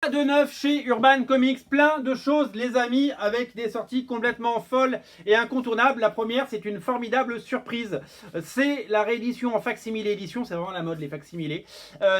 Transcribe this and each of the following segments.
de neuf chez Urban Comics? Plein de choses, les amis, avec des sorties complètement folles et incontournables. La première, c'est une formidable surprise. C'est la réédition en facsimilé édition, c'est vraiment la mode, les facsimilés,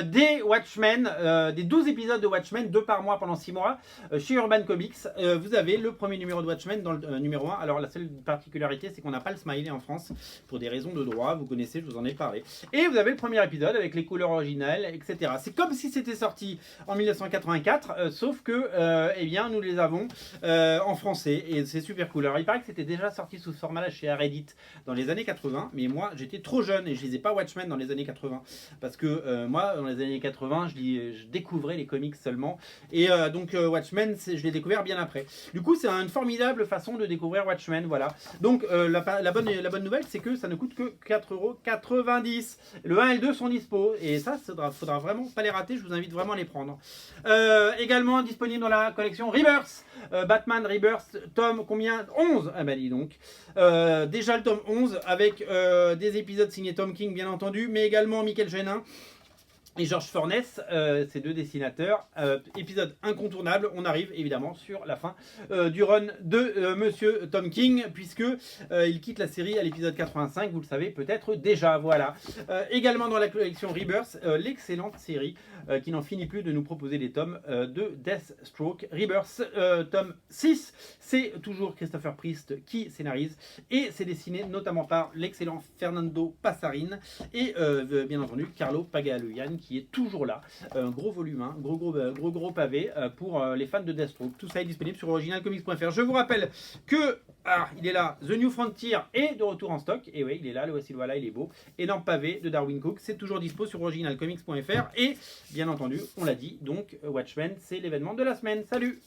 des Watchmen, des 12 épisodes de Watchmen, 2 par mois pendant 6 mois, chez Urban Comics. Vous avez le premier numéro de Watchmen dans le numéro 1. Alors, la seule particularité, c'est qu'on n'a pas le smiley en France, pour des raisons de droit, vous connaissez, je vous en ai parlé. Et vous avez le premier épisode avec les couleurs originales, etc. C'est comme si c'était sorti en 1984, sauf que eh bien, nous les avons en français et c'est super cool. Alors il paraît que c'était déjà sorti sous ce format-là chez Reddit dans les années 80, mais moi j'étais trop jeune et je lisais pas Watchmen dans les années 80 parce que moi dans les années 80 je découvrais les comics seulement et donc Watchmen je l'ai découvert bien après. Du coup c'est une formidable façon de découvrir Watchmen, voilà. Donc la bonne nouvelle c'est que ça ne coûte que 4,90 €. Le 1 et le 2 sont dispo et ça faudra vraiment pas les rater, je vous invite vraiment à les prendre. Également disponible dans la collection Rebirth, Batman Rebirth, tome combien? 11. Ah bah dis donc. Déjà le tome 11 avec des épisodes signés Tom King bien entendu, mais également Michael Genin et George Furness, ces deux dessinateurs. Épisode incontournable, on arrive évidemment sur la fin du run de Monsieur Tom King, puisque il quitte la série à l'épisode 85, vous le savez peut-être déjà, voilà. Également dans la collection Rebirth, l'excellente série qui n'en finit plus de nous proposer des tomes de Deathstroke. Rebirth, tome 6, c'est toujours Christopher Priest qui scénarise, et c'est dessiné notamment par l'excellent Fernando Passarin, et bien entendu Carlo Pagalian, qui est toujours là. Un gros volume, hein, gros pavé pour les fans de Deathstroke. Tout ça est disponible sur originalcomics.fr. Je vous rappelle que il est là, The New Frontier est de retour en stock. Et oui, il est là, le voici, voilà, il est beau. Énorme pavé de Darwin Cook, c'est toujours dispo sur originalcomics.fr. Et bien entendu, on l'a dit, donc Watchmen, c'est l'événement de la semaine. Salut!